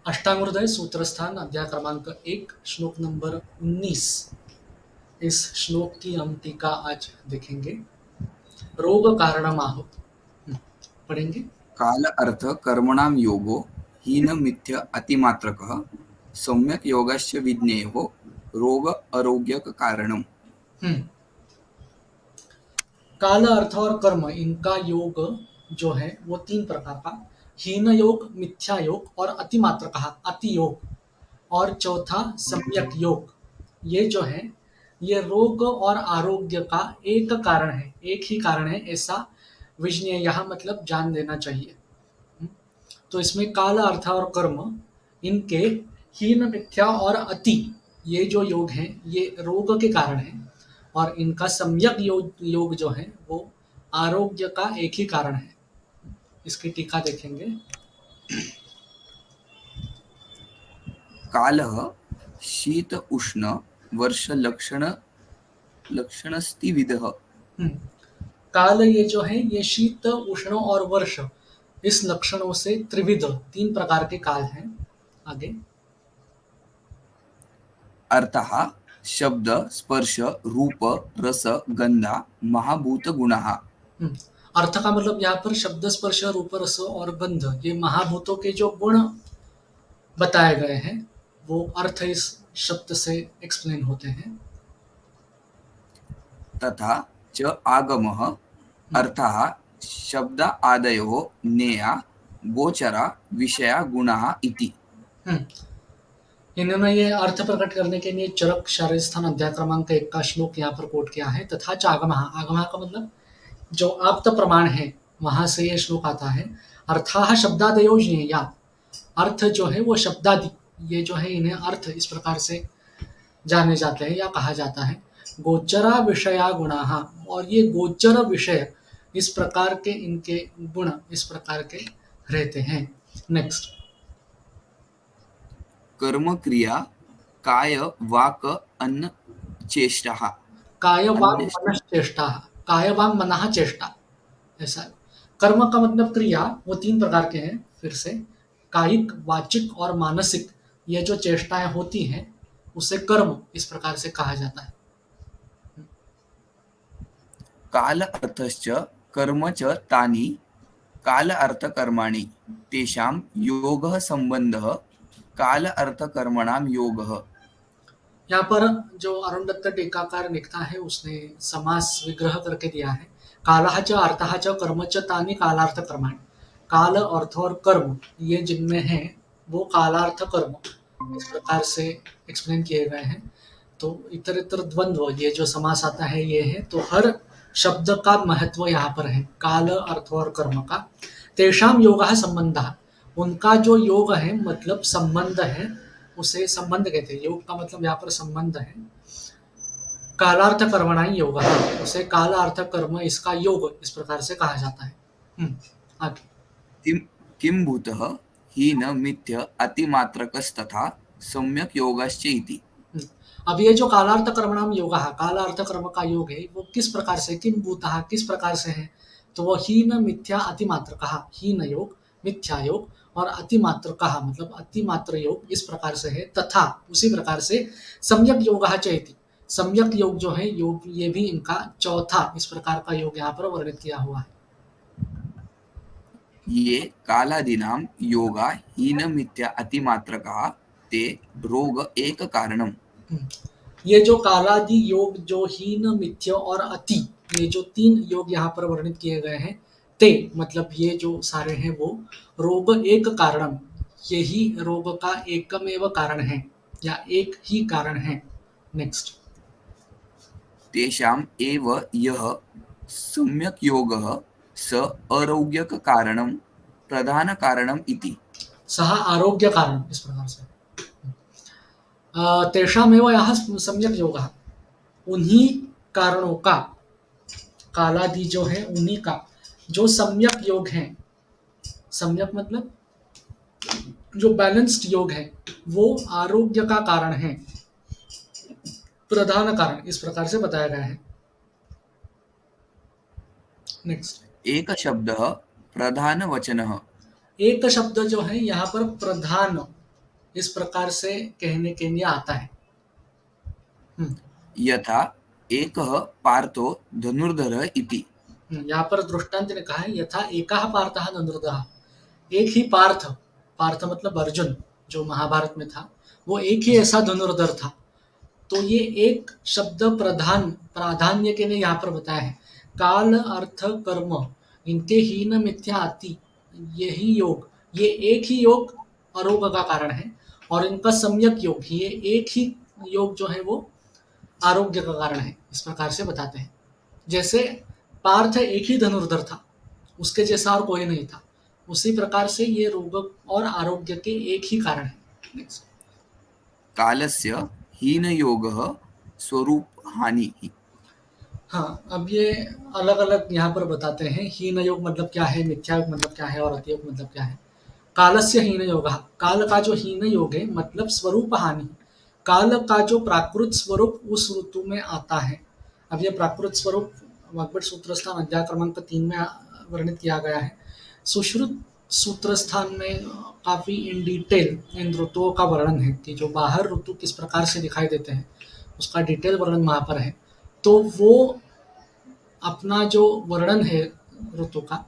अष्टांगहृदय सूत्रस्थान अध्याय क्रमांक 1 श्लोक नंबर 19। इस श्लोक की हम टीका आज देखेंगे। रोग कारणमाह। पढ़ेंगे। काल अर्थ कर्मणां योगो हीन मिथ्य अतिमात्रकः सम्यक योगस्य विज्ञेयो रोग आरोग्यक कारणम। हम्म काल अर्थ और कर्म इनका योग जो है वो तीन प्रकार का, हीन योग, मिथ्या योग और अतिमात्र कहा अति योग, और चौथा सम्यक योग। ये जो है ये रोग और आरोग्य का एक कारण है, एक ही कारण है ऐसा विज्ञेय यहाँ मतलब जान देना चाहिए। तो इसमें काल अर्थ और कर्म इनके हीन, मिथ्या और अति ये जो योग हैं ये रोग के कारण है, और इनका सम्यक योग जो है वो आरोग्य का एक ही कारण है। इसकी टीका देखेंगे। कालः शीत उष्ण वर्ष लक्षणस्तिविधः। हम्म, काल ये जो है ये शीत, उष्ण और वर्ष इस लक्षणों से त्रिविध तीन प्रकार के काल हैं। आगे। अर्थः शब्द स्पर्श रूप रस गंधा महाभूत गुणाः। हम्म, अर्थ का मतलब यहाँ पर शब्द, स्पर्श, रूप, रस और गंध ये महाभूतों के जो गुण बताए गए हैं वो अर्थ इस शब्द से एक्सप्लेन होते हैं। तथा च आगमः अर्थः शब्द आदयो नेया गोचरा विषया गुणाः इति। हम्म, इन्होंने ये अर्थ प्रकट करने के लिए चरक शारीर स्थान अध्याय क्रमांक 1 का श्लोक यहाँ पर कोट किया है। तथा च आगमः, आगमः का मतलब जो आप्त प्रमाण है वहां से ये श्लोक आता है। अर्थाः शब्दादयो ज्ञेया, अर्थ जो है वो शब्दादि ये जो है इन्हें अर्थ इस प्रकार से जाने जाते हैं या कहा जाता है। गोचरा विषया गुणाः, और ये गोचर विषय इस प्रकार के इनके गुण इस प्रकार के रहते हैं। नेक्स्ट। कर्म क्रिया काय वाक अन्न चेष्टा। काय वांग अन्य मनश्चेष्टा, काय वांग मनः चेष्टा, ऐसा है। कर्म का मतलब क्रिया वो तीन प्रकार के हैं फिर से, कायिक, वाचिक और मानसिक। ये जो चेष्टाएं होती हैं उसे कर्म इस प्रकार से कहा जाता है। काल अर्थश्च कर्म च तानि काल अर्थ कर्माणि तेषां योगः संबंधः काल अर्थ कर्मणां योगः। यहाँ पर जो अरुण दत्त टीकाकार लिखता है उसने समास विग्रह करके दिया है। कालः च अर्थः च कर्म च तानि कालार्थ कर्माणि। काल, अर्थ और कर्म ये जिनमें हैं वो कालार्थ कर्म इस प्रकार से एक्सप्लेन किए गए हैं। तो इतर इतर द्वंद्व ये जो समास आता है ये है, तो हर शब्द का महत्व यहाँ पर है, काल, अर्थ और कर्म का। तेषाम योगः संबंधः, उनका जो योग है मतलब संबंध है, उसे संबंध कहते हैं। योग का मतलब यहाँ पर संबंध है। कालार्थ कर्मणा योग, उसे काल, अर्थ, कर्म इसका योग इस प्रकार से कहा जाता है। आगे। किं भूतः हीन मिथ्य अतिमात्रकस्तथा सम्यक योगश्च इति। अब ये जो कालार्थ कर्मणाम योग है, कालार्थ कर्म का योग है, वो किस प्रकार से, किम भूतः किस प्रकार से है, तो वो हीन, मिथ्या, अतिमात्र कहा। हीन योग, मिथ्या योग और अतिमात्र कहा मतलब अतिमात्र योग इस प्रकार से है। तथा उसी प्रकार से सम्यक योग चेति, सम्यक योग जो है योग ये भी इनका चौथा इस प्रकार का योग यहाँ पर वर्णित किया हुआ है। ये कालादीनां योगा हीन मिथ्या अतिमात्रकाः ते रोग एक कारणम्। ये जो कालादि योग जो हीन, मिथ्य और अति ये जो तीन योग यहाँ पर वर्णित किए गए हैं, ते मतलब ये जो सारे हैं वो रोग एक कारणम, यही रोग का एकमेव कारण है या एक ही कारण है। नेक्स्ट। तेषाम् एव यः सम्यक् योगः स आरोग्यक कारणं प्रधान कारणम् इति। सह आरोग्य कारण इस प्रकार से। तेषामेव यह सम्यक योग, उन्हीं कारणों का, कालादि जो है उन्हीं का जो सम्यक योग है, सम्यक मतलब जो बैलेंस्ड योग है वो आरोग्य का कारण है, प्रधान कारण इस प्रकार से बताया गया है। नेक्स्ट। एक शब्दः प्रधान वचनः। एक शब्द जो है यहाँ पर प्रधान इस प्रकार से कहने के लिए आता है। यथा एकः पार्थो धनुर्धरः इति। यहाँ पर दृष्टांत ने कहा है यथा एकाह पार्थः धनुर्धरः, एक ही पार्थ, पार्थ मतलब अर्जुन जो महाभारत में था, वो एक ही ऐसा धनुर्धर था। तो ये एक शब्द प्रधान प्राधान्य के लिए यहाँ पर बताया है। काल अर्थ कर्म इनके हीन मिथ्या अति, यही योग, ये एक ही योग अरोग का कारण है, और इनका सम्यक योग, ये एक ही योग जो है वो आरोग्य का कारण है। इस प्रकार से बताते हैं। जैसे पार्थ एक ही धनुर्धर था, उसके जैसा और कोई नहीं था, उसी प्रकार से ये रोग और आरोग्य के एक ही कारण है। Next. कालस्य हीनयोगः स्वरूपहानिः। हाँ, अब ये अलग अलग यहाँ पर बताते हैं। हीन योग मतलब क्या है, मिथ्या योग मतलब क्या है, और अतियोग मतलब क्या है। कालस्य हीन योग, काल का जो हीन योग है मतलब स्वरूप हानि, काल का जो प्राकृत स्वरूप उस ऋतु में आता है। अब ये प्राकृत स्वरूप वाग्भट सूत्रस्थान अध्याय क्रमांक 3 में वर्णित किया गया है। सुश्रुत सूत्रस्थान में काफी इन डिटेल इन ऋतुओं का वर्णन है कि जो बाहर ऋतु किस प्रकार से दिखाई देते हैं, उसका डिटेल वर्णन वहाँ पर है। तो वो अपना जो वर्णन है ऋतु का,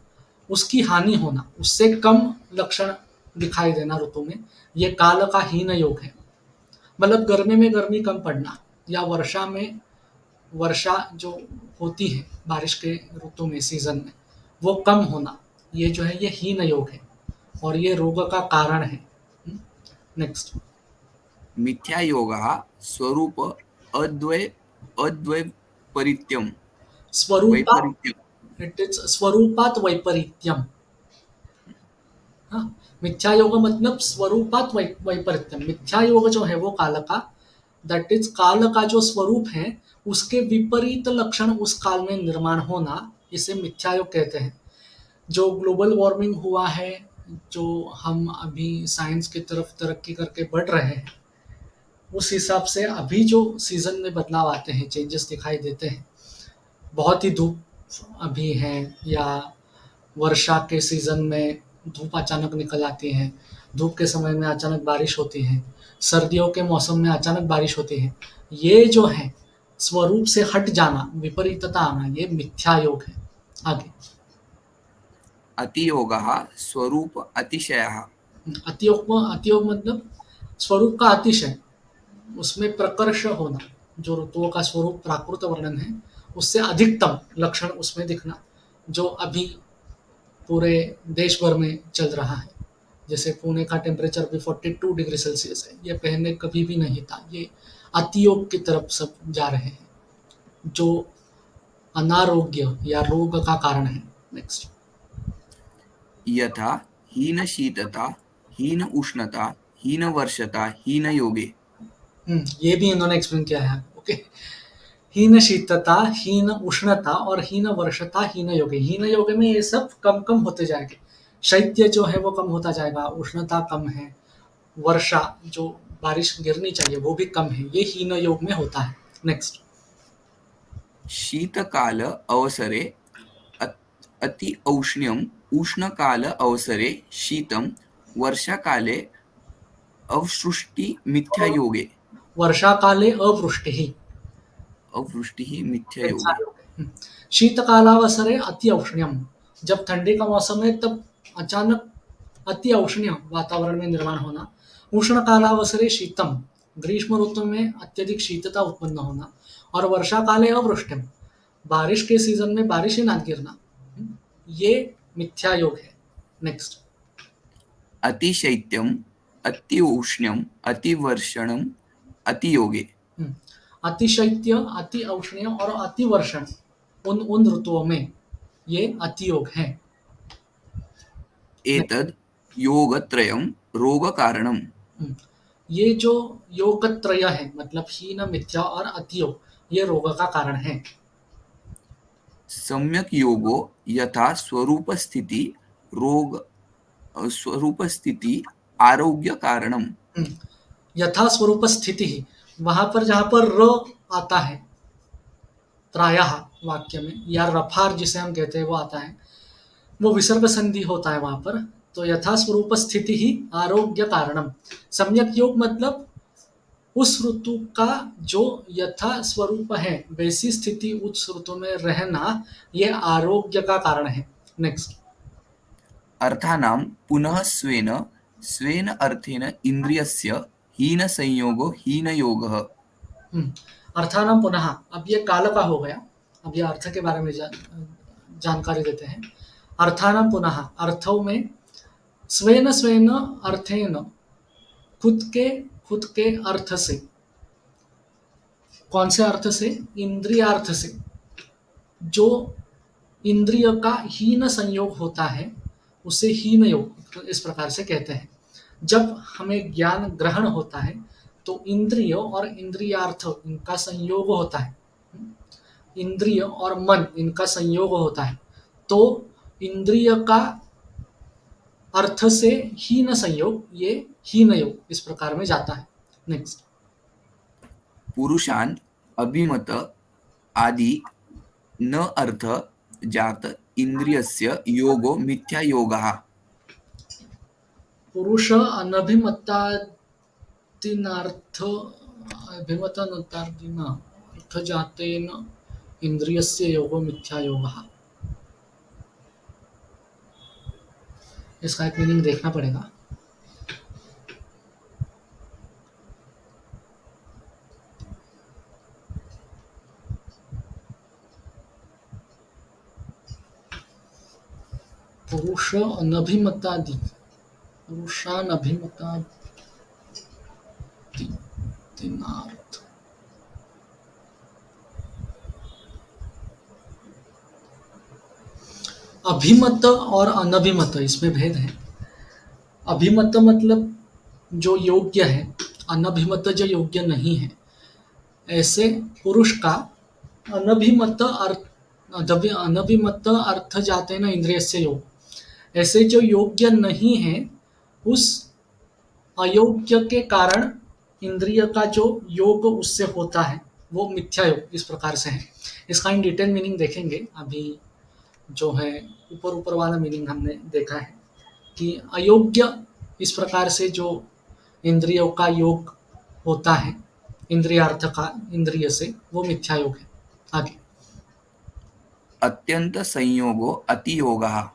उसकी हानि होना, उससे कम लक्षण दिखाई देना ऋतु में, ये काल का हीन योग है। मतलब गर्मी में गर्मी कम पड़ना, या वर्षा में वर्षा जो होती है बारिश के ऋतु में सीजन में, वो कम होना, ये जो है ये हीन योग है, और ये रोग का कारण है। नेक्स्ट। मिथ्यायोगः स्वरूप अद्वय अद्वैपरीत्यम स्वरूपात, वैपरीत्यम। इट इज स्वरूपात वैपरीत्यम। हाँ, मिथ्या योग मतलब स्वरूपात वैपरीत्यम। मिथ्या योग जो है वो काल का, दैट इज काल का जो स्वरूप है उसके विपरीत लक्षण उस काल में निर्माण होना, इसे मिथ्या योग कहते हैं। जो ग्लोबल वार्मिंग हुआ है, जो हम अभी साइंस की तरफ तरक्की करके बढ़ रहे हैं, उस हिसाब से अभी जो सीजन में बदलाव आते हैं, चेंजेस दिखाई देते हैं। बहुत ही धूप अभी है, या वर्षा के सीजन में धूप अचानक निकल आती है, धूप के समय में अचानक बारिश होती है, सर्दियों के मौसम में अचानक बारिश होती है। ये जो है स्वरूप से हट जाना, विपरीतता आना, ये मिथ्या योग है। आगे। अतियोगः स्वरूप अतिशयः। अतियोग मतलब स्वरूप का अतिशय, उसमें प्रकर्ष होना, जो ऋतुओं का स्वरूप प्राकृत वर्णन है उससे अधिकतम लक्षण उसमें दिखना, जो अभी पूरे देश भर में चल रहा है। जैसे पुणे का टेम्परेचर भी 42 डिग्री सेल्सियस है, ये पहले कभी भी नहीं था। ये अतियोग की तरफ सब जा रहे हैं, जो अनारोग्य या रोग का कारण है। नेक्स्ट। यथा हीनशीतता हीन उष्णता हीन वर्षता हीन योगे। ये भी इन्होंने एक्सप्लेन किया है। ओके। हीन शीतता, हीन उष्णता और हीन वर्षता हीन योगे। हीन योगे में ये सब कम कम होते जाएंगे। शैत्य जो है वो कम होता जाएगा, उष्णता कम है, वर्षा जो बारिश गिरनी चाहिए वो भी कम है, ये हीन योग में होता है। नेक्स्ट। शीतकाल अवसरे अति औष्ण्यम उष्णकाल अवसरे शीतम वर्षाकाले अवसृष्टि मिथ्या योगे। वर्षा काले अवृष्टि, अवृष्टि मिथ्या ऐसा योगे। योग है। शीतकालावसरे अति औष्ण्यम, जब ठंडी का मौसम है तब अचानक अति औष्ण्य वातावरण में निर्माण होना। उष्ण कालावसरे शीतम, ग्रीष्म ऋतु में अत्यधिक शीतता उत्पन्न होना। और वर्षा काले अवृष्टिम, बारिश के सीजन में बारिश ही ना गिरना, ये मिथ्या योग है। नेक्स्ट। अतिशैत्यम अति उष्ण्यम अति वर्षणम अति योगे। अतिशैत्य, अति औष्ण्य और अति वर्षण, उन उन ऋतुओं में ये अतियोग है। एतद् योगत्रयं रोगकारणम्। ये जो योगत्रय है मतलब हीन, मिथ्या और अतियोग, ये रोग का कारण है। सम्यक् योगो यथा स्वरूपस्थिति रोग स्वरूपस्थिति आरोग्य कारणम्। यथा स्वरूप स्थिति ही, वहां पर जहां पर र आता है प्रायः वाक्य में, या रफार जिसे हम कहते हैं वो आता है, वो विसर्ग संधि होता है वहां पर। तो यथा स्वरूप स्थिति ही आरोग्य कारणम। सम्यक योग मतलब उस ऋतु का जो यथा स्वरूप है, वैसी स्थिति उस ऋतु में रहना, ये आरोग्य का कारण है। नेक्स्ट। अर्थानां पुनः स्वेन स्वेन अर्थेन इन्द्रियस्य हीनसंयोगो हीनयोगः। अर्थानाम पुनः, अब ये काल का हो गया। अब ये अर्थ के बारे में जानकारी देते हैं। अर्थानाम पुनः, अर्थों में स्वेन स्वेन अर्थेन, खुद के अर्थ से। कौन से अर्थ से? इंद्रियार्थ से। जो इंद्रिय का हीन संयोग होता है उसे हीन योग इस प्रकार से कहते हैं। जब हमें ज्ञान ग्रहण होता है तो इंद्रिय और इंद्रियार्थ इनका संयोग होता है, इंद्रिय और मन इनका संयोग होता है, तो इंद्रिय का अर्थ से हीन संयोग, ये हीन योग इस प्रकार में जाता है। नेक्स्ट। पुरुषान् अभिमत आदि न अर्थ जात इन्द्रियस्य योगो मिथ्या योगः। पुरुष अनभिमतादिनार्थ, अभिमतादिन अर्थ जातेन इंद्रियस्य योगो मिथ्या योगः। इसका एक मीनिंग देखना पड़ेगा। पुरुष अनभिमतादि, पुरुषान अभिमतादिनार्थ। अभिमत और अनभिमत इसमें भेद है। अभिमत मतलब जो योग्य है, अनभिमत जो योग्य नहीं है। ऐसे पुरुष का अनभिमत अर्थ जाते न इंद्रिय से योग, ऐसे जो योग्य नहीं है उस अयोग्य के कारण इंद्रिय का जो योग उससे होता है वो मिथ्या योग इस प्रकार से है। इसका इन डिटेल मीनिंग देखेंगे। अभी जो है ऊपर ऊपर वाला मीनिंग हमने देखा है कि अयोग्य इस प्रकार से जो इंद्रियों का योग होता है, इंद्रियार्थ का इंद्रिय से, वो मिथ्या योग है। आगे। अत्यंत संयोगो अतियोगः।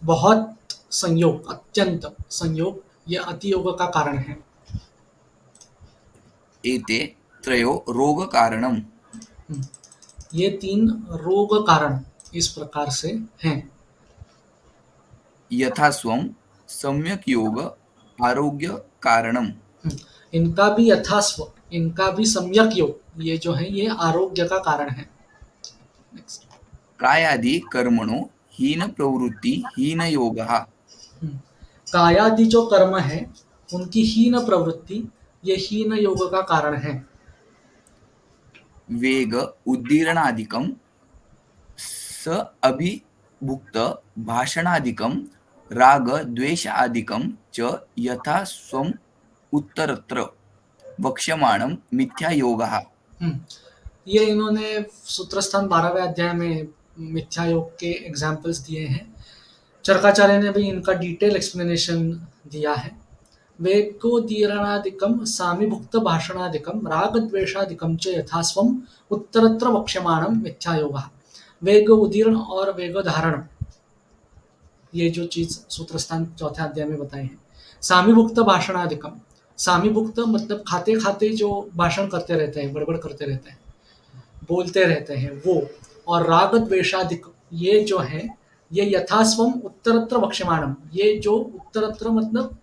बहुत संयोग, अत्यंत संयोग, ये अतियोग का कारण है। एते त्रयो रोग कारणम। ये तीन रोग कारण इस प्रकार से हैं। यथा स्वम सम्यक योग आरोग्य कारणम। इनका भी यथास्व, इनका भी सम्यक योग, ये जो है ये आरोग्य का कारण है। नेक्स्ट। कायादि कर्मणो हीन प्रवृत्ति हीन योगः। कायादि जो कर्म है उनकी हीन प्रवृत्ति, ये हीन योग का कारण है। वेग उद्दीर्णादिकं स अभिभुक्त भाषणादिकं राग द्वेषादिकं च यथा स्वम उत्तरत्र वक्ष्यमाणं मिथ्या योगः। ये इन्होंने सूत्रस्थान 12वें अध्याय में मिथ्या योग के एग्जाम्पल्स दिए हैं। चरकाचार्य ने भी इनका डिटेल एक्सप्लेनेशन दिया है। वेगोदीरणादिकं सामिभुक्त भाषणादिकं रागद्वेषादिकं च यथास्वम उत्तरत्र वक्ष्यमाणं मिथ्या योगः। वेग उदीर्ण और वेग धारण, ये जो चीज सूत्रस्थान चौथे अध्याय में बताई है। सामिभुक्त भाषणादिकम, सामिभुक्त मतलब खाते खाते जो भाषण करते रहते हैं, बड़बड़ करते रहते हैं, बोलते रहते हैं वो। और राग द्वेषादिक, ये जो है ये यथास्वम उत्तरत्र वक्ष्यमाणम, ये जो उत्तरत्र मतलब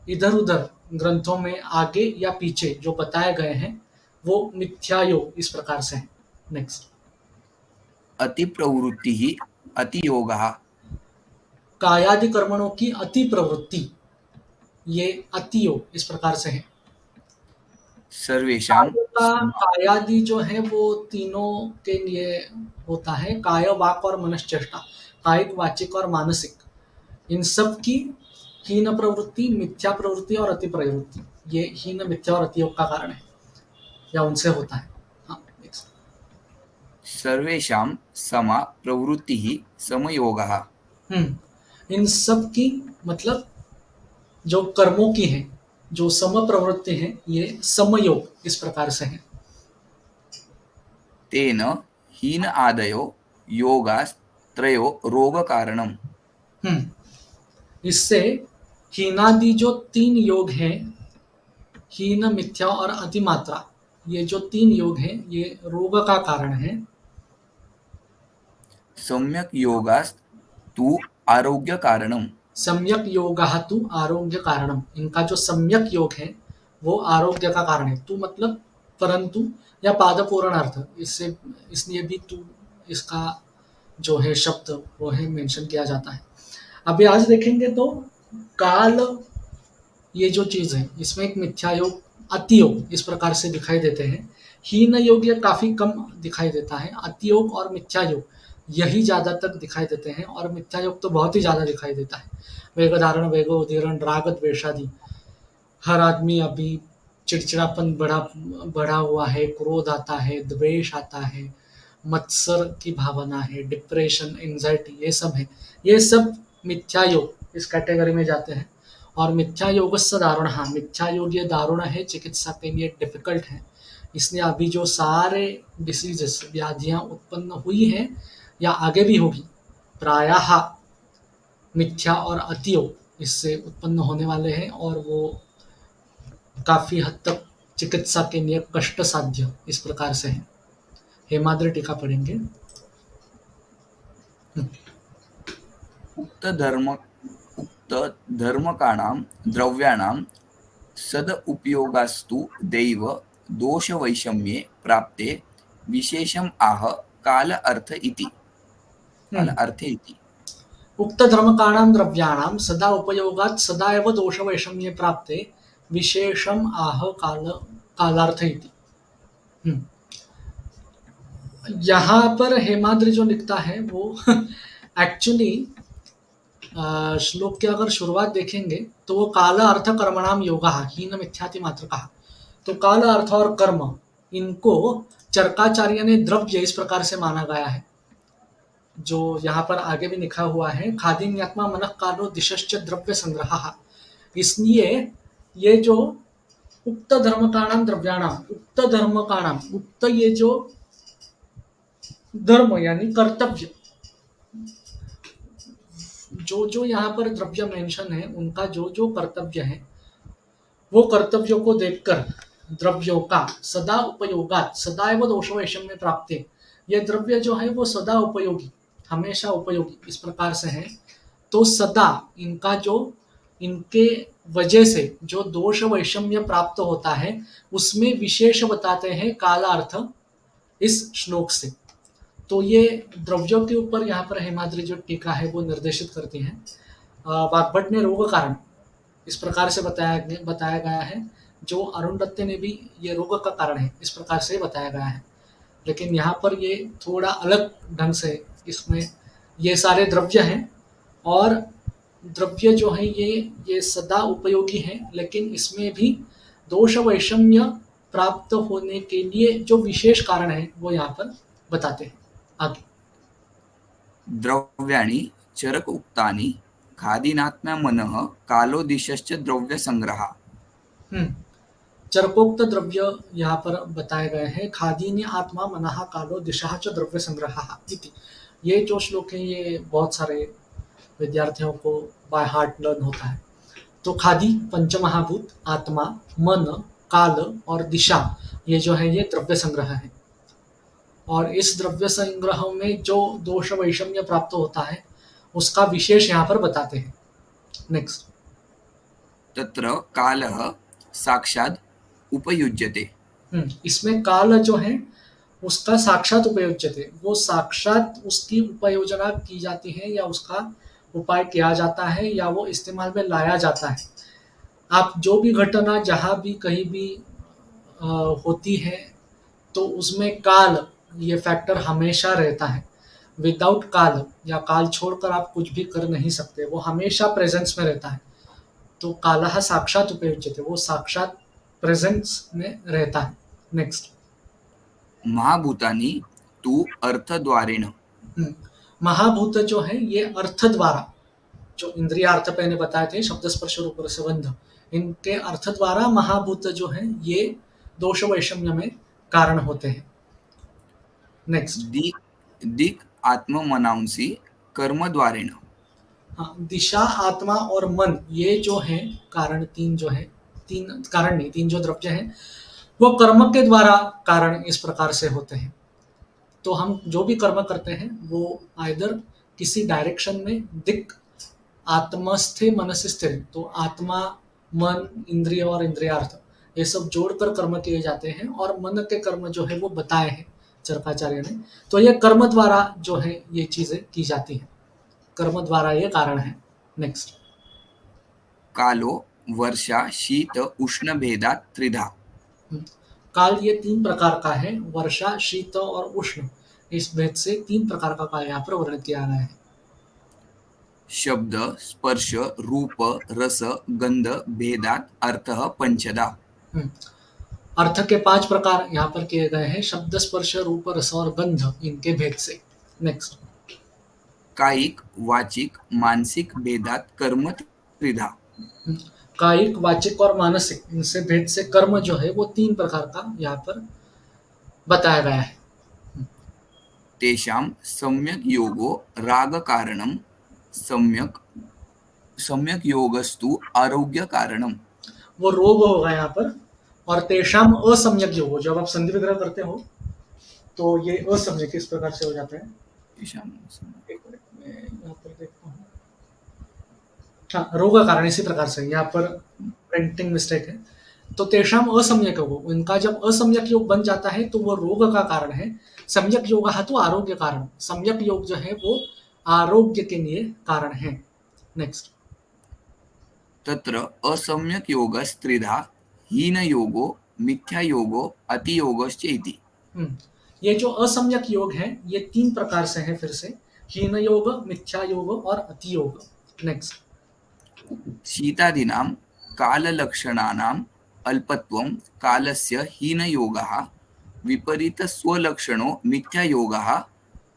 इधर उधर ग्रंथों में आगे या पीछे जो बताए गए हैं वो मिथ्या योग इस प्रकार से है। नेक्स्ट। अति प्रवृत्ति अति योगः। कायादि कर्मणों की अति प्रवृत्ति, ये अति योग इस प्रकार से है। सर्वेषां कायादि जो है वो तीनों के लिए होता है, काय वाक और मनश्चेष्टा, कायिक वाचिक और मानसिक। इन सब की हीन प्रवृत्ति, मिथ्या प्रवृत्ति और अति प्रवृत्ति, ये हीन मिथ्या और अति योग का कारण है या उनसे होता है। हाँ, next। सर्वेषां समा प्रवृत्तिः समयोगः। इन सब की मतलब जो कर्मों की है, जो सम प्रवृत्ति है, ये समयोग इस प्रकार से है। तेन हीन आदयो योगास्त्रयो रोगकारणम्। हम्म, इससे हीनादि जो 3 योग हैं, हीन, मिथ्या और अतिमात्रा, ये जो 3 योग हैं, ये रोग का कारण है। सम्यक योगास्तु आरोग्यकारणम्। सम्यक योगः तु आरोग्य कारणम, इनका जो सम्यक योग है वो आरोग्य का कारण है। तू मतलब परंतु या पादपूर्ण अर्थ, इससे इसलिए भी तू इसका जो है शब्द वो है मेंशन किया जाता है। अभी आज देखेंगे तो काल, ये जो चीज है इसमें एक मिथ्या योग, अति योग इस प्रकार से दिखाई देते हैं। हीन योग ये काफी कम दिखाई देता है, अति योग और मिथ्या योग यही ज्यादा तक दिखाई देते हैं, और मिथ्या योग तो बहुत ही ज्यादा दिखाई देता है। वेग धारण, वेगो उदीरण, राग द्वेषादि, हर आदमी अभी चिड़चिड़ापन बढ़ा बढ़ा हुआ है, क्रोध आता है, द्वेष आता है, मत्सर की भावना है, डिप्रेशन, एंजाइटी, ये सब है। ये सब मिथ्या योग इस कैटेगरी में जाते हैं। और मिथ्या योग से दारुण, हाँ मिथ्या योग ये दारुण है, चिकित्सा के लिए डिफिकल्ट है। इसलिए अभी जो सारे डिसीजेस, व्याधियां उत्पन्न हुई हैं या आगे भी होगी, प्रायः मिथ्या और अति योग इससे उत्पन्न होने वाले हैं, और वो काफी हद तक चिकित्सा के लिए कष्ट साध्य इस प्रकार से है। हेमाद्रि टीका पढ़ेंगे। उक्त धर्मकाणां द्रव्याणां सदुपयोगास्तु दैव दोषवैषम्ये प्राप्ते विशेषम् आह काल अर्थ इति। काल हम्म, अर्थे इति। उक्त धर्मकाणां द्रव्याणां सदा उपयोगात् सदा एव दोषवैषम्ये प्राप्ते विशेषम आह कालार्थ इति। हम्म, यहाँ पर हेमाद्रि जो लिखता है वो एक्चुअली श्लोक की अगर शुरुआत देखेंगे तो वो काल अर्थ कर्मणाम योगा हीन मिथ्याति मात्र कहा। तो काल अर्थ और कर्म, इनको चरकाचार्य ने द्रव्य इस प्रकार से माना गया है। जो यहाँ पर आगे भी लिखा हुआ है, खादीन्यात्मा मनः कालो दिशश्च द्रव्य संग्रह। इसलिए ये जो उक्त धर्मकाणाम द्रव्याणाम, उक्त धर्मकाणाम, उक्त ये जो धर्म यानी कर्तव्य, जो जो यहाँ पर द्रव्य मेंशन है उनका जो जो कर्तव्य है, वो कर्तव्यों को देखकर द्रव्यों का सदा उपयोगात सदैव दोष वैषम्य प्राप्ति, ये द्रव्य जो है वो सदा उपयोगी, हमेशा उपयोगी इस प्रकार से है। तो सदा इनका जो, इनके वजह से जो दोष वैषम्य प्राप्त होता है उसमें विशेष बताते हैं कालार्थ इस श्लोक से। तो ये द्रव्यों के ऊपर यहाँ पर हेमाद्रि जो टीका है वो निर्देशित करती है। वाग्भट ने रोग कारण इस प्रकार से बताया गया है, जो अरुण दत्त ने भी ये रोग का कारण है इस प्रकार से बताया गया है। लेकिन यहाँ पर ये थोड़ा अलग ढंग से, इसमें ये सारे द्रव्य हैं, और द्रव्य जो है ये सदा उपयोगी है, लेकिन इसमें भी दोष वैषम्य प्राप्त होने के लिए जो विशेष कारण है वो यहाँ पर बताते हैं आगे। द्रव्याणि चरक उक्तानि खादीनात्मा मनः कालो दिशश्च द्रव्य संग्रह। चरकोक्त द्रव्य यहाँ पर बताए गए हैं, खादीन्य आत्मा मनः कालो दिशा च द्रव्य संग्रह इति। ये जो श्लोक है ये बहुत सारे विद्यार्थियों को बाय हार्ट लर्न होता है। तो खादी पंचमहाभूत, आत्मा, मन, काल और दिशा, ये जो है ये द्रव्य संग्रह है। और इस द्रव्य संग्रह में जो दोष वैषम्य प्राप्त होता है उसका विशेष यहाँ पर बताते हैं। नेक्स्ट। तत्र कालः साक्षात् उपयुज्यते। इसमें काल जो है उसका साक्षात उपयोज्यते, वो साक्षात उसकी उपयोजना की जाती है, या उसका उपाय किया जाता है, या वो इस्तेमाल में लाया जाता है। आप जो भी घटना जहाँ भी कहीं भी होती है तो उसमें काल ये फैक्टर हमेशा रहता है। विदाउट काल या काल छोड़कर आप कुछ भी कर नहीं सकते, वो हमेशा प्रेजेंस में रहता है। तो कालः साक्षात उपयुज्यते, वो साक्षात प्रेजेंस में रहता है। नेक्स्ट। महाभूतानि तु अर्थद्वारेण। महाभूत जो है ये अर्थ द्वारा, जो इंद्रियार्थ मैंने बताए थे, शब्द स्पर्श रूप रसगंध, इनके अर्थ द्वारा महाभूत जो है ये दोष वैषम्य में कारण होते हैं। नेक्स्ट। दिक दिक आत्ममनांसी कर्मद्वारेण। हाँ, दिशा, आत्मा और मन ये जो है कारण, तीन जो है, तीन कारण नहीं, तीन जो द्रव्य है वो कर्म के द्वारा कारण इस प्रकार से होते हैं। तो हम जो भी कर्म करते हैं वो आइदर किसी डायरेक्शन में दिक, आत्मस्थे मनस्य स्थिर, तो आत्मा, मन, इंद्रिय और इंद्रियार्थ ये सब जोड़कर कर्म किए जाते हैं, और मन के कर्म जो है वो बताए हैं चरकाचार्य ने। तो ये कर्म द्वारा जो है ये चीजें की जाती हैं, कर्म द्वारा ये कारण है। नेक्स्ट। कालो वर्षा शीत उष्ण भेदात त्रिधा। काल ये तीन प्रकार का है, वर्षा, शीत और उष्ण, इस भेद से तीन प्रकार का काल यहाँ पर वर्णित किया गया है। शब्द स्पर्श रूप रस गंध भेदात अर्थः पंचदा। हम्म, अर्थ के पांच प्रकार यहाँ पर किए गए हैं, शब्द स्पर्श रूप रस और गंध, इनके भेद से। नेक्स्ट। कायिक वाचिक मानसिक भेदात कर्म त्रिधा। कायिक, वाचिक और मानसिक, इनसे भेद से कर्म जो है वो तीन प्रकार का यहाँ पर बताया गया है। तेषां सम्यक योगो राग कारणम सम्यक सम्यक योगस्तु आरोग्य कारणम। वो रोग होगा यहाँ पर, और तेषाम असम्यक योग, जब आप संधि विग्रह करते हो तो ये असम्यक इस प्रकार से हो जाता है। तेषां एक मिनट में यहाँ पर देखता हूँ। हाँ, रोग का कारण इसी प्रकार से, यहाँ पर प्रिंटिंग मिस्टेक है। तो तेषाम असम्यक योग, इनका जब असम्यक योग बन जाता है तो वो रोग का कारण है। सम्यक योग तो आरोग्य कारण, सम्यक योग जो है वो आरोग्य के लिए कारण है। नेक्स्ट। तत्र असम्यक योगस्त्रिधा हीन योगो मिथ्या योगो अति योगश्च इति। ये जो असम्यक योग है ये तीन प्रकार से है, फिर से हीन योग, मिथ्या योग और अति योग। नेक्स्ट। शीतादीनां काललक्षणानाम् अल्पत्वं कालस्य हीनयोगः विपरीतस्वलक्षणो मिथ्यायोगः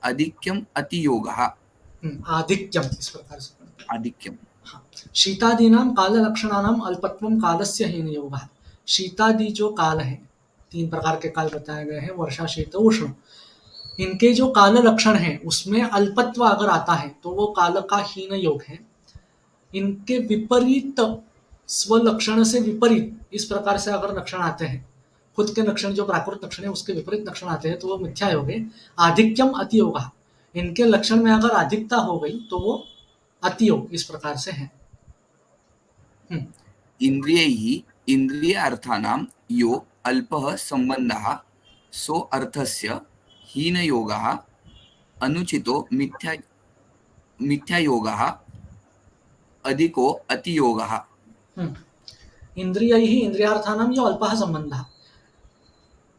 आधिक्यम् अतियोगः। आधिक्यम इस प्रकार से पढ़ते हैं। आधिक्यम। हाँ, शीतादीनाम काल लक्षणानाम अल्पत्वम कालस्य हीन योग। शीतादि जो काल है, तीन प्रकार के काल बताए गए हैं, वर्षा, शीत, उष्ण, इनके जो काल लक्षण है उसमें अल्पत्व अगर आता है तो वो काल का हीन योग है। इनके विपरीत, स्वलक्षण से विपरीत इस प्रकार से अगर लक्षण आते हैं, खुद के लक्षण जो प्राकृत लक्षण है उसके विपरीत लक्षण आते हैं तो वो मिथ्या योग है। आधिक्यम अति योग, इनके लक्षण में अगर अधिकता हो गई तो वो अति योग इस प्रकार से है। इन्द्रियैः इन्द्रियार्थानां यो अल्पः सम्बन्धः सो अर्थस्य हीनयोगः अनुचितो मिथ्यायोगः अधिको अतियोगः। इंद्रियैः इंद्रियार्थानां यो अल्पः संबंधः,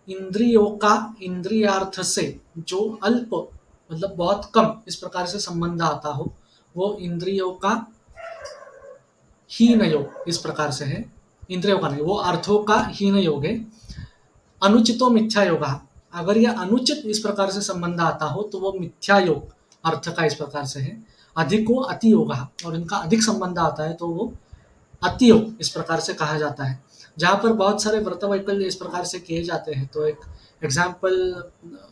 इंद्रियों का इंद्रियार्थ से जो अल्प मतलब बहुत कम इस प्रकार से संबंध आता हो वो इंद्रियों का हीन योग इस प्रकार से है। इंद्रियों का नहीं, वो अर्थों का हीन योग है। अनुचितो मिथ्या योग, अगर यह अनुचित इस प्रकार से संबंध आता हो तो वो मिथ्या योग अर्थ का इस प्रकार से है। अधिको अति योग, और इनका अधिक संबंध आता है तो वो अति योग इस प्रकार से कहा जाता है। जहाँ पर बहुत सारे व्रत वैकल्य इस प्रकार से किए जाते हैं, तो एक एग्जाम्पल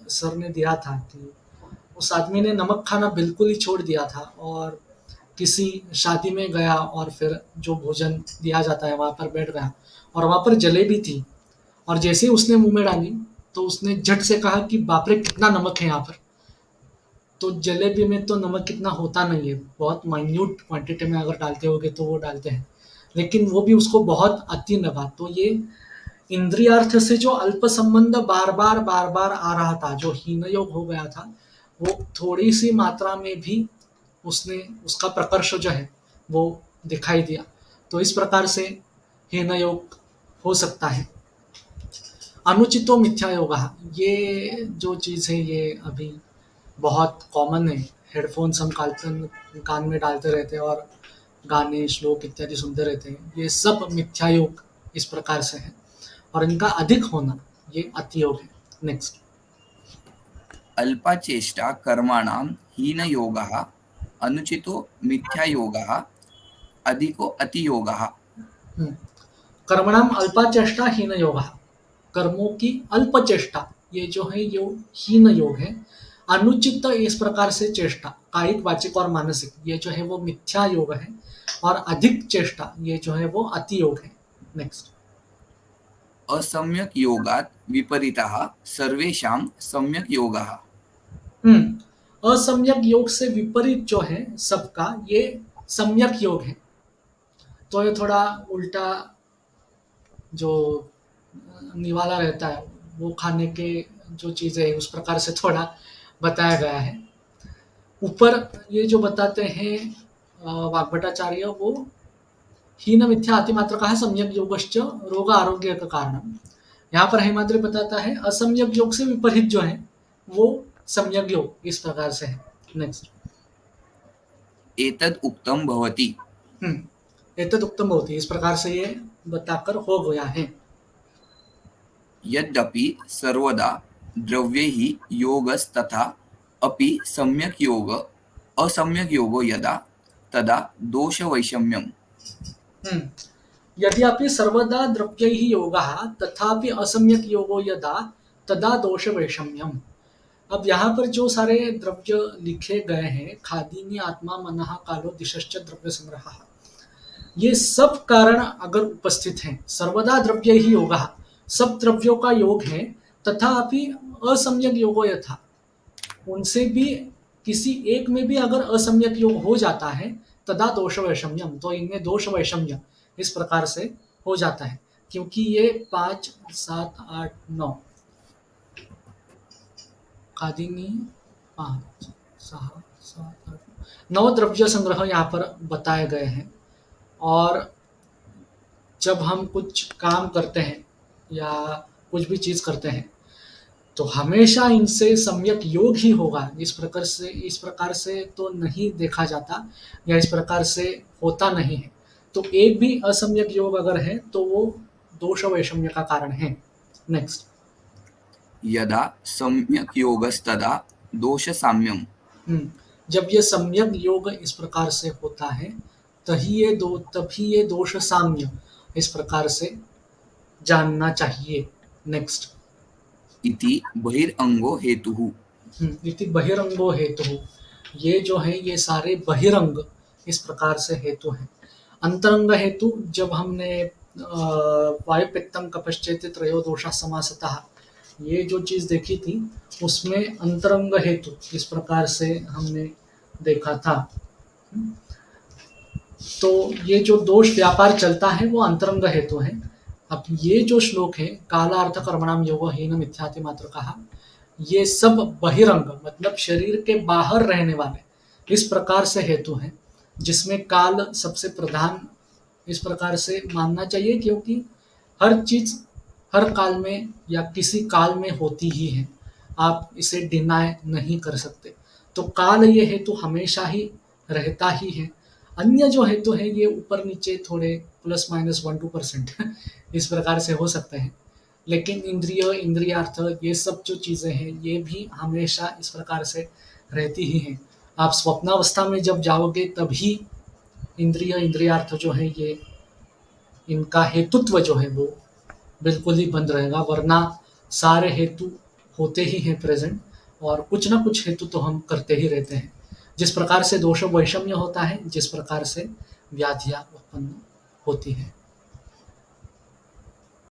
सर ने दिया था कि उस आदमी ने नमक खाना बिल्कुल ही छोड़ दिया था और किसी शादी में गया और फिर जो भोजन दिया जाता है वहाँ पर बैठ गया, और वहाँ पर जलेबी थी, और जैसे ही उसने मुंह में डाली तो उसने झट से कहा कि बाप रे कितना नमक है यहाँ पर। तो जलेबी में तो नमक कितना होता नहीं है, बहुत माइन्यूट क्वांटिटी में अगर डालते होगे तो वो डालते हैं, लेकिन वो भी उसको बहुत अति लगा। तो ये इंद्रियार्थ से जो अल्प संबंध बार बार आ रहा था, जो हीन योग हो गया था, वो थोड़ी सी मात्रा में भी उसने उसका प्रकर्ष जो है वो दिखाई दिया। तो इस प्रकार से हीन योग हो सकता है। अनुचितो मिथ्या योग, ये जो चीज़ है ये अभी बहुत कॉमन है। हेडफोन्स हम कान में डालते रहते हैं और गाने, श्लोक इत्यादि सुनते रहते हैं, ये सब मिथ्या योग इस प्रकार से है, और इनका अधिक होना ये अति योग है। नेक्स्ट। अल्पाचेष्टा कर्माणां हीनयोगः अनुचितो मिथ्यायोगः अधिको अतियोगः। हम्म, कर्मणाम अल्पाचेष्टा हीन योग, कर्मों की अल्प चेष्टा ये जो है ये हीन योग है। अनुचित इस प्रकार से चेष्टा कायिक वाचिक और मानसिक ये जो है वो मिथ्या योग है, और अधिक चेष्टा ये जो है वो अति योग है। नेक्स्ट। असम्यक योगात् विपरीतः सर्वेषां सम्यक योगः। असम्यक योग से विपरीत जो है सबका ये सम्यक योग है। तो ये थोड़ा उल्टा जो निवाला रहता है वो खाने के जो चीज़ें है उस प्रकार से थोड़ा बताया गया है। ऊपर ये जो बताते हैं वाग्भटाचार्य वो हीन मिथ्या अतिमात्र का है सम्यक योगश्च रोग आरोग्य का कारण। यहाँ पर हेमाद्रि बताता है असम्यक योग से विपरीत जो है वो सम्यक योग इस प्रकार से है। नेक्स्ट। एतद् उक्तं भवति। एतद् उक्तं भवति इस प्रकार से ये बताकर हो गया है। यद्यपि सर्वदा द्रव्यैः योगस्तथा अपि सम्यक योग असम्यक योगो यदा तदा दोषवैषम्यम्। यद्यपि सर्वदा द्रव्यैः योगः तथापि असम्यक योगो यदा तदा दोषवैषम्यम्। अब यहाँ पर जो सारे द्रव्य लिखे गए हैं, खादीनि आत्मा मनः कालो दिशश्च द्रव्य संग्रहः, ये सब कारण अगर उपस्थित हैं, सर्वदा द्रव्य ही योगः सब द्रव्यों का योग है, तथापि असम्यक योगो यथा उनसे भी किसी एक में भी अगर असम्यक योग हो जाता है तदा दोष वैषम्यम, तो इनमें दोष वैषम्य इस प्रकार से हो जाता है। क्योंकि ये 5 7 8 9 खादीनी 5 6 7 8 9 द्रव्य संग्रह यहाँ पर बताए गए हैं। और जब हम कुछ काम करते हैं या कुछ भी चीज़ करते हैं तो हमेशा इनसे सम्यक योग ही होगा, इस प्रकार से तो नहीं देखा जाता या इस प्रकार से होता नहीं है। तो एक भी असम्यक योग अगर है तो वो दोष वैषम्य का कारण है। नेक्स्ट। यदा सम्यक योगस्तदा दोष साम्यम। जब ये सम्यक योग इस प्रकार से होता है तभी ये दोष साम्य इस प्रकार से जानना चाहिए। नेक्स्ट। इति बहिरंगो हेतुः। इति बहिरंगो हेतु, ये जो है ये सारे बहिरंग इस प्रकार से हेतु हैं। अंतरंग हेतु जब हमने वायु पित्तम कपश्चेति त्रयो दोषा समासतः ये जो चीज़ देखी थी उसमें अंतरंग हेतु इस प्रकार से हमने देखा था। तो ये जो दोष व्यापार चलता है वो अंतरंग हेतु है। अब ये जो श्लोक है कालार्थ कर्मणाम योग हीन मिथ्याति मात्र कहा, ये सब बहिरंग मतलब शरीर के बाहर रहने वाले इस प्रकार से हेतु हैं, जिसमें काल सबसे प्रधान इस प्रकार से मानना चाहिए, क्योंकि हर चीज हर काल में या किसी काल में होती ही है, आप इसे डिनाय नहीं कर सकते। तो काल ये हेतु हमेशा ही रहता ही है। अन्य जो हेतु है ये ऊपर नीचे थोड़े प्लस माइनस 1-2% इस प्रकार से हो सकते हैं, लेकिन इंद्रिय इंद्रियार्थ ये सब जो चीज़ें हैं ये भी हमेशा इस प्रकार से रहती ही हैं। आप स्वप्नावस्था में जब जाओगे तभी इंद्रिय इंद्रियार्थ जो है ये इनका हेतुत्व जो है वो बिल्कुल ही बंद रहेगा, वरना सारे हेतु होते ही हैं प्रेजेंट, और कुछ ना कुछ हेतु तो हम करते ही रहते हैं। जिस प्रकार से दोष वैषम्य होता है, जिस प्रकार से व्याधियाँ उत्पन्न होती हैं।